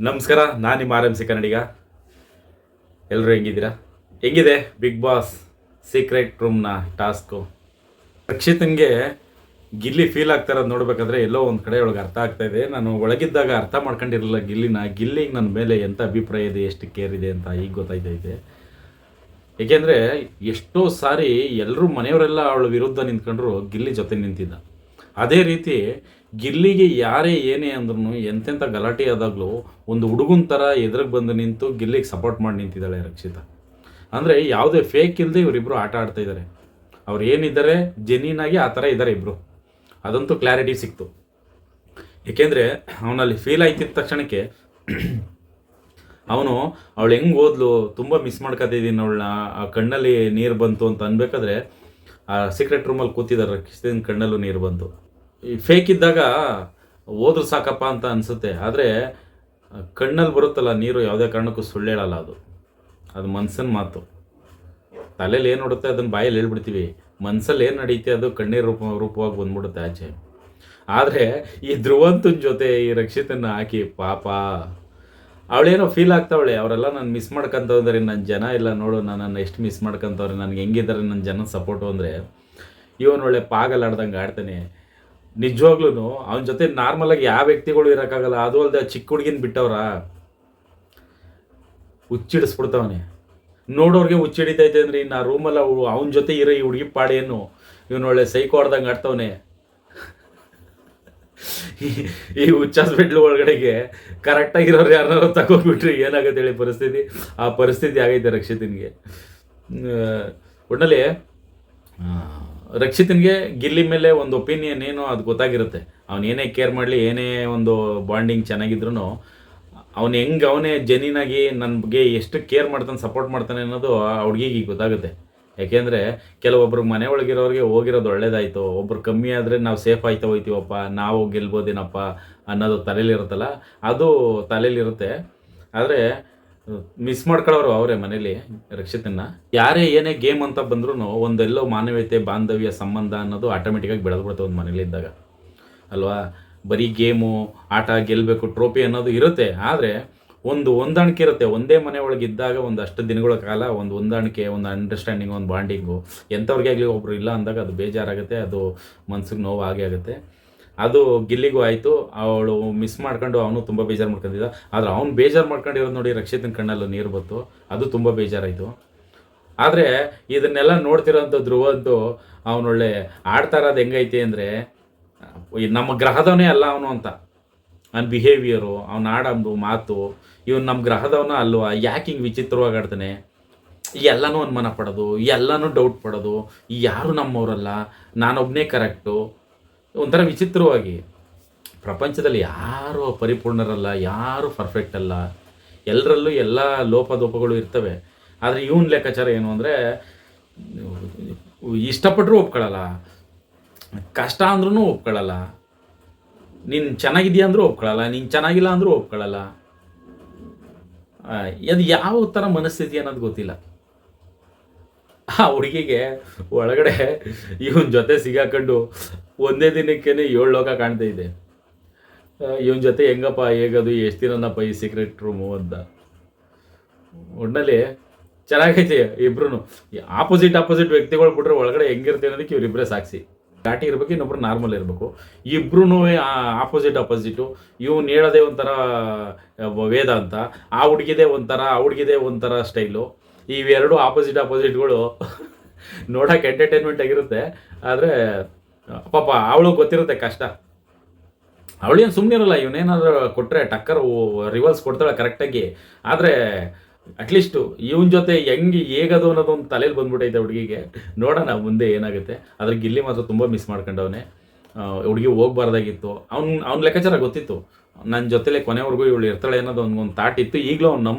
ನಮಸ್ಕಾರ, ನಾನು ನಿಮ್ಮ ಆರ್ ಎಮ್ ಸಿ ಕನ್ನಡಿಗ. ಎಲ್ಲರೂ ಹೆಂಗಿದ್ದೀರಾ? ಹೆಂಗಿದೆ ಬಿಗ್ ಬಾಸ್ ಸೀಕ್ರೆಟ್ ರೂಮ್ನ ಟಾಸ್ಕು? ರಕ್ಷಿತನಿಗೆ ಗಿಲ್ಲಿ ಫೀಲ್ ಆಗ್ತಾರದು ನೋಡ್ಬೇಕಾದ್ರೆ ಎಲ್ಲೋ ಒಂದು ಕಡೆ ಒಳಗೆ ಅರ್ಥ ಆಗ್ತಾ ಇದೆ. ನಾನು ಒಳಗಿದ್ದಾಗ ಅರ್ಥ ಮಾಡ್ಕೊಂಡಿರಲಿಲ್ಲ ಗಿಲ್ಲಿಗೆ ನನ್ನ ಮೇಲೆ ಎಂಥ ಅಭಿಪ್ರಾಯ ಇದೆ, ಎಷ್ಟು ಕೇರ್ ಇದೆ ಅಂತ ಈಗ ಗೊತ್ತಾಯ್ತೈತೆ. ಏಕೆಂದರೆ ಎಷ್ಟೋ ಸಾರಿ ಎಲ್ಲರೂ ಮನೆಯವರೆಲ್ಲ ಅವಳ ವಿರುದ್ಧ ನಿಂತ್ಕೊಂಡ್ರು, ಗಿಲ್ಲಿ ಜೊತೆ ನಿಂತಿದ್ದ. ಅದೇ ರೀತಿ ಗಿಲ್ಲಿಗೆ ಯಾರೇ ಏನೇ ಅಂದ್ರೂ, ಎಂತೆಂಥ ಗಲಾಟೆ ಆದಾಗಲೂ ಒಂದು ಹುಡುಗನ ಥರ ಎದುರಿಗೆ ಬಂದು ನಿಂತು ಗಿಲ್ಲಿಗೆ ಸಪೋರ್ಟ್ ಮಾಡಿ ನಿಂತಿದ್ದಾಳೆ ರಕ್ಷಿತಾ. ಅಂದರೆ ಯಾವುದೇ ಫೇಕ್ ಇಲ್ಲದೆ ಇವರಿಬ್ಬರು ಆಟ ಆಡ್ತಾ ಇದ್ದಾರೆ. ಅವ್ರು ಏನಿದ್ದಾರೆ ಜೆನ್ಯೂನಾಗಿ ಆ ಥರ ಇದ್ದಾರೆ ಇಬ್ಬರು. ಅದಂತೂ ಕ್ಲಾರಿಟಿ ಸಿಕ್ತು. ಏಕೆಂದರೆ ಅವನಲ್ಲಿ ಫೀಲ್ ಆಯ್ತಿದ್ದ ತಕ್ಷಣಕ್ಕೆ ಅವನು ಅವಳು ಹೆಂಗೆ ಓದ್ಲು, ತುಂಬ ಮಿಸ್ ಮಾಡ್ಕೊತಿದ್ದೀನಿ ಅವಳನ್ನ, ಆ ಕಣ್ಣಲ್ಲಿ ನೀರು ಬಂತು ಅಂತ ಅನ್ಬೇಕಾದ್ರೆ ಆ ಸೀಕ್ರೆಟ್ ರೂಮಲ್ಲಿ ಕೂತಿದ್ದಾರೆ ರಕ್ಷಿತನ ಕಣ್ಣಲ್ಲೂ ನೀರು ಬಂತು. ಈ ಫೇಕ್ ಇದ್ದಾಗ ಓದ್ರು ಸಾಕಪ್ಪ ಅಂತ ಅನಿಸುತ್ತೆ, ಆದರೆ ಕಣ್ಣಲ್ಲಿ ಬರುತ್ತಲ್ಲ ನೀರು, ಯಾವುದೇ ಕಾರಣಕ್ಕೂ ಸುಳ್ಳು ಹೇಳಲ್ಲ. ಅದು ಮನ್ಸಿನ ಮಾತು. ತಲೆಯಲ್ಲಿ ಏನು ನೋಡುತ್ತೆ ಅದನ್ನು ಬಾಯಲ್ಲಿ ಹೇಳ್ಬಿಡ್ತೀವಿ, ಮನಸ್ಸಲ್ಲಿ ಏನು ನಡೀತೆ ಅದು ಕಣ್ಣೀರು ರೂಪವಾಗಿ ಬಂದ್ಬಿಡುತ್ತೆ ಆಚೆ. ಆದರೆ ಈ ಧ್ರುವಂತನ ಜೊತೆ ಈ ರಕ್ಷಿತನ ಹಾಕಿ ಪಾಪ ಅವಳೇನೋ ಫೀಲ್ ಆಗ್ತಾವಳೆ, ಅವರೆಲ್ಲ ನಾನು ಮಿಸ್ ಮಾಡ್ಕೊತವ್ರೆ, ನನ್ನ ಜನ ಇಲ್ಲ ನೋಡು, ನನ್ನನ್ನು ಎಷ್ಟು ಮಿಸ್ ಮಾಡ್ಕೊತವ್ರೆ, ನನಗೆ ಹೆಂಗಿದ್ದಾರೆ ನನ್ನ ಜನ ಸಪೋರ್ಟು ಅಂದರೆ ಇವನು ಒಳ್ಳೆ ಪಾಗಲ್ ಆಡ್ದಂಗೆ ಆಡ್ತಾನೆ. ನಿಜವಾಗ್ಲೂ ಅವನ ಜೊತೆ ನಾರ್ಮಲಾಗಿ ಯಾವ ವ್ಯಕ್ತಿಗಳು ಇರೋಕ್ಕಾಗಲ್ಲ. ಅದು ಅಲ್ಲದೆ ಚಿಕ್ಕ ಹುಡುಗಿನ ಬಿಟ್ಟವ್ರ ಹುಚ್ಚಿಡಿಸ್ಬಿಡ್ತಾವನೆ. ನೋಡೋರಿಗೆ ಹುಚ್ಚಿಡಿತೈತೆ ಅಂದರೆ ಇನ್ನು ಆ ರೂಮಲ್ಲಿ ಅವನ ಜೊತೆ ಇರೋ ಈ ಹುಡುಗಿ ಪಾಡೇನು, ಇವನು ಒಳ್ಳೆ ಸೈಕೋ ಆಡ್ದಂಗೆ ಆಡ್ತವನೆ. ಈ ಹುಚ್ಚ ಹಾಸ್ಪಿಟ್ಲ್ ಒಳಗಡೆಗೆ ಕರೆಕ್ಟಾಗಿರೋರು ಯಾರು ತಗೋಬಿಟ್ರಿ ಏನಾಗುತ್ತೆ ಹೇಳಿ ಪರಿಸ್ಥಿತಿ. ಆ ಪರಿಸ್ಥಿತಿ ಆಗೈತೆ ರಕ್ಷಿತನಿಗೆ. ಒಟ್ಟಲ್ಲಿ ರಕ್ಷಿತನಿಗೆ ಗಿಲ್ಲಿ ಮೇಲೆ ಒಂದು ಒಪಿನಿಯನ್ ಏನು ಅದು ಗೊತ್ತಾಗಿರುತ್ತೆ. ಅವನು ಏನೇ ಕೇರ್ ಮಾಡಲಿ, ಏನೇ ಒಂದು ಬಾಂಡಿಂಗ್ ಚೆನ್ನಾಗಿದ್ರು, ಅವನೇ ಜೆನ್ಯೂನಾಗಿ ನನ್ನ ಬಗ್ಗೆ ಎಷ್ಟು ಕೇರ್ ಮಾಡ್ತಾನೆ, ಸಪೋರ್ಟ್ ಮಾಡ್ತಾನೆ ಅನ್ನೋದು ಆ ಹುಡುಗಿಗೆ ಗೊತ್ತಾಗುತ್ತೆ. ಯಾಕೆಂದರೆ ಕೆಲವೊಬ್ರಿಗೆ ಮನೆ ಒಳಗಿರೋರಿಗೆ ಹೋಗಿರೋದು ಒಳ್ಳೇದಾಯಿತು, ಒಬ್ರು ಕಮ್ಮಿ ಆದರೆ ನಾವು ಸೇಫ್ ಆಯ್ತಾ ಹೋಯ್ತೀವಪ್ಪ, ನಾವು ಗೆಲ್ಬೋದೇನಪ್ಪ ಅನ್ನೋದು ತಲೆಯಲ್ಲಿರುತ್ತಲ್ಲ, ಅದು ತಲೆಯಲ್ಲಿರುತ್ತೆ. ಆದರೆ ಮಿಸ್ ಮಾಡ್ಕೊಳ್ಳೋರು ಅವರೇ ಮನೇಲಿ ರಕ್ಷಿತನ್ನ. ಯಾರೇ ಏನೇ ಗೇಮ್ ಅಂತ ಬಂದ್ರೂ ಒಂದೆಲ್ಲೋ ಮಾನವೀಯತೆ, ಬಾಂಧವ್ಯ, ಸಂಬಂಧ ಅನ್ನೋದು ಆಟೋಮೆಟಿಕಾಗಿ ಬೆಳೆದ್ಬಿಡುತ್ತೆ ಒಂದು ಮನೇಲಿದ್ದಾಗ ಅಲ್ವಾ. ಬರೀ ಗೇಮು, ಆಟ, ಗೆಲ್ಲಬೇಕು, ಟ್ರೋಫಿ ಅನ್ನೋದು ಇರುತ್ತೆ, ಆದರೆ ಒಂದು ಹೊಂದಾಣಿಕೆ ಇರುತ್ತೆ. ಒಂದೇ ಮನೆ ಒಳಗಿದ್ದಾಗ ಒಂದಷ್ಟು ದಿನಗಳ ಕಾಲ ಒಂದು ಹೊಂದಾಣಿಕೆ, ಒಂದು ಅಂಡರ್ಸ್ಟ್ಯಾಂಡಿಂಗು, ಒಂದು ಬಾಂಡಿಂಗು. ಎಂಥವ್ರಿಗೆ ಆಗಲಿ ಒಬ್ಬರು ಇಲ್ಲ ಅಂದಾಗ ಅದು ಬೇಜಾರಾಗುತ್ತೆ, ಅದು ಮನ್ಸಿಗೆ ನೋವು ಆಗೇ ಆಗುತ್ತೆ. ಅದು ಗಿಲ್ಲಿಗೂ ಆಯಿತು. ಅವಳು ಮಿಸ್ ಮಾಡ್ಕೊಂಡು ಅವನು ತುಂಬ ಬೇಜಾರು ಮಾಡ್ಕೊಂಡಿದ್ದ. ಆದರೆ ಅವ್ನು ಬೇಜಾರು ಮಾಡ್ಕೊಂಡಿರೋದು ನೋಡಿ ರಕ್ಷಿತನ ಕಣ್ಣಲ್ಲೂ ನೀರು ಬಂತು, ಅದು ತುಂಬ ಬೇಜಾರಾಯಿತು. ಆದರೆ ಇದನ್ನೆಲ್ಲ ನೋಡ್ತಿರೋಂಥ ಧ್ರುವಂತೂ ಅವನೊಳ್ಳೆ ಆಡ್ತಾ ಇರೋದು ಹೆಂಗೈತೆ ಅಂದರೆ, ನಮ್ಮ ಗ್ರಹದವನೇ ಅಲ್ಲ ಅವನು ಅಂತ ಅವ್ನ ಬಿಹೇವಿಯರು, ಅವ್ನು ಆಡೋದು ಮಾತು, ಇವನು ನಮ್ಮ ಗ್ರಹದವನ ಅಲ್ವಾ, ಯಾಕೆ ಹಿಂಗೆ ವಿಚಿತ್ರವಾಗಿ ಆಡ್ತಾನೆ, ಎಲ್ಲನೂ ಅನುಮಾನ ಪಡೋದು, ಎಲ್ಲನೂ ಡೌಟ್ ಪಡೋದು, ಯಾರು ನಮ್ಮವರಲ್ಲ, ನಾನೊಬ್ಬನೇ ಕರೆಕ್ಟು, ಒಂಥರ ವಿಚಿತ್ರವಾಗಿ. ಪ್ರಪಂಚದಲ್ಲಿ ಯಾರು ಪರಿಪೂರ್ಣರಲ್ಲ, ಯಾರು ಪರ್ಫೆಕ್ಟ್ ಅಲ್ಲ, ಎಲ್ಲರಲ್ಲೂ ಎಲ್ಲ ಲೋಪದೋಪಗಳು ಇರ್ತವೆ. ಆದರೆ ಇವನ ಲೆಕ್ಕಾಚಾರ ಏನು ಅಂದರೆ, ಇಷ್ಟಪಟ್ಟರೂ ಒಪ್ಕೊಳ್ಳಲ್ಲ, ಕಷ್ಟ ಅಂದ್ರೂ ಒಪ್ಕೊಳ್ಳಲ್ಲ, ನೀನು ಚೆನ್ನಾಗಿದೆಯಾ ಅಂದರೂ ಒಪ್ಕೊಳ್ಳಲ್ಲ, ನೀನು ಚೆನ್ನಾಗಿಲ್ಲ ಅಂದರೂ ಒಪ್ಕೊಳ್ಳಲ್ಲ. ಅದು ಯಾವ ಥರ ಮನಸ್ಥಿತಿ ಅನ್ನೋದು ಗೊತ್ತಿಲ್ಲ. ಆ ಹುಡುಗಿಗೆ ಒಳಗಡೆ ಇವನ ಜೊತೆ ಸಿಗಾಕೊಂಡು ಒಂದೇ ದಿನಕ್ಕೇ 7 ಲೋಕ ಕಾಣ್ತಾ ಇದೆ. ಇವನ ಜೊತೆ ಹೆಂಗಪ್ಪ, ಹೇಗದು, ಎಷ್ಟು ದಿನನಪ್ಪ ಈ ಸೀಕ್ರೆಟ್ ರೂಮು ಅಂತ. ಒಟ್ಟಿನಲ್ಲಿ ಚೆನ್ನಾಗೈತೆ. ಇಬ್ರು ಆಪೋಸಿಟ್ ವ್ಯಕ್ತಿಗಳು ಬಿಟ್ರೆ ಒಳಗಡೆ ಹೆಂಗಿರುತ್ತೆ ಅನ್ನೋದಕ್ಕೆ ಇವರಿಬ್ಬರೇ ಸಾಕ್ಷಿ. ಘಾಟಿ ಇರಬೇಕು, ಇನ್ನೊಬ್ರು ನಾರ್ಮಲ್ ಇರಬೇಕು. ಇಬ್ರು ಆಪೋಸಿಟು. ಇವನು ಹೇಳೋದೇ ಒಂಥರ ವೇದ ಅಂತ, ಆ ಹುಡುಗಿದೇ ಒಂಥರ ಸ್ಟೈಲು. ಇವೆರಡು ಆಪೋಸಿಟ್ಗಳು ನೋಡೋಕೆ ಎಂಟರ್ಟೈನ್ಮೆಂಟ್ ಆಗಿರುತ್ತೆ. ಆದರೆ ಪಾಪ ಅವಳು ಗೊತ್ತಿರುತ್ತೆ ಕಷ್ಟ. ಅವಳೇನು ಸುಮ್ಮನೆ ಇರಲ್ಲ, ಇವನೇನಾದರೂ ಕೊಟ್ಟರೆ ಟಕ್ಕರ್ ರಿವರ್ಸ್ ಕೊಡ್ತಾಳೆ ಕರೆಕ್ಟಾಗಿ. ಆದರೆ ಅಟ್ಲೀಸ್ಟು ಇವನ ಜೊತೆ ಹೇಗದು ಅನ್ನೋದೊಂದು ತಲೆಯಲ್ಲಿ ಬಂದ್ಬಿಟ್ಟೈತೆ ಹುಡುಗಿಗೆ. ನೋಡೋಣ ಮುಂದೆ ಏನಾಗುತ್ತೆ. ಆದರೆ ಗಿಲ್ಲಿ ಮಾತ್ರ ತುಂಬ ಮಿಸ್ ಮಾಡ್ಕೊಂಡವನೆ. ಹುಡುಗಿ ಹೋಗ್ಬಾರ್ದಾಗಿತ್ತು. ಅವ್ನ ಲೆಕ್ಕಾಚಾರ ಗೊತ್ತಿತ್ತು, ನನ್ನ ಜೊತೆಲೆ ಕೊನೆವರೆಗೂ ಇವಳು ಇರ್ತಾಳೆ ಅನ್ನೋದು ಒಂದು ಥಾಟ್ ಇತ್ತು. ಈಗಲೂ ಅವ್ನು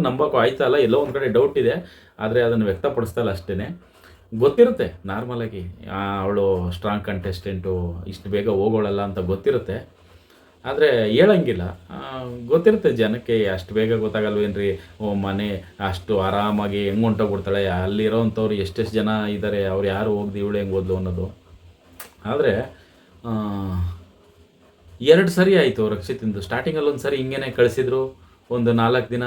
ನಂಬೋಕ್ಕೂ ಆಯ್ತಾ ಇಲ್ಲ, ಎಲ್ಲೋ ಒಂದು ಕಡೆ ಡೌಟ್ ಇದೆ, ಆದರೆ ಅದನ್ನು ವ್ಯಕ್ತಪಡಿಸ್ತಾ ಇಲ್ಲ ಅಷ್ಟೇ. ಗೊತ್ತಿರುತ್ತೆ ನಾರ್ಮಲಾಗಿ ಅವಳು ಸ್ಟ್ರಾಂಗ್ ಕಂಟೆಸ್ಟೆಂಟು, ಇಷ್ಟು ಬೇಗ ಹೋಗೋಳಲ್ಲ ಅಂತ ಗೊತ್ತಿರುತ್ತೆ. ಆದರೆ ಹೇಳಂಗಿಲ್ಲ, ಗೊತ್ತಿರುತ್ತೆ ಜನಕ್ಕೆ. ಅಷ್ಟು ಬೇಗ ಗೊತ್ತಾಗಲ್ವೇನ್ರಿ, ಮನೆ ಅಷ್ಟು ಆರಾಮಾಗಿ ಹೆಂಗೆ ಹೊಂಟೋಗ್ಬಿಡ್ತಾಳೆ, ಅಲ್ಲಿರೋವಂಥವ್ರು ಎಷ್ಟೆಷ್ಟು ಜನ ಇದ್ದಾರೆ, ಅವ್ರು ಯಾರು ಹೋಗ್ದು ಇವಳು ಹೆಂಗೆ ಓದ್ಲು ಅನ್ನೋದು. ಆದರೆ 2 ಸರಿ ಆಯಿತು ರಕ್ಷಿತಿಂದು. ಸ್ಟಾರ್ಟಿಂಗಲ್ಲಿ ಒಂದು ಸರಿ ಹಿಂಗೇನೆ ಕಳಿಸಿದ್ರು, ಒಂದು 4 ದಿನ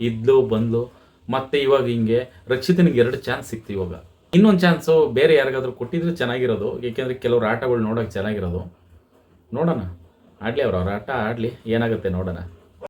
ಇದ್ಲು ಬಂದ್ಲು, ಮತ್ತೆ ಇವಾಗ ಹಿಂಗೆ ರಕ್ಷಿತನಿಗೆ 2 ಚಾನ್ಸ್ ಸಿಕ್ತು ಇವಾಗ. ಇನ್ನೊಂದು ಚಾನ್ಸು ಬೇರೆ ಯಾರಿಗಾದ್ರೂ ಕೊಟ್ಟಿದ್ರೆ ಚೆನ್ನಾಗಿರೋದು, ಏಕೆಂದರೆ ಕೆಲವ್ರು ಆಟಗಳು ನೋಡೋಕೆ ಚೆನ್ನಾಗಿರೋದು. ನೋಡೋಣ, ಆಡಲಿ ಅವ್ರ ಆಟ ಆಡಲಿ, ಏನಾಗುತ್ತೆ ನೋಡೋಣ.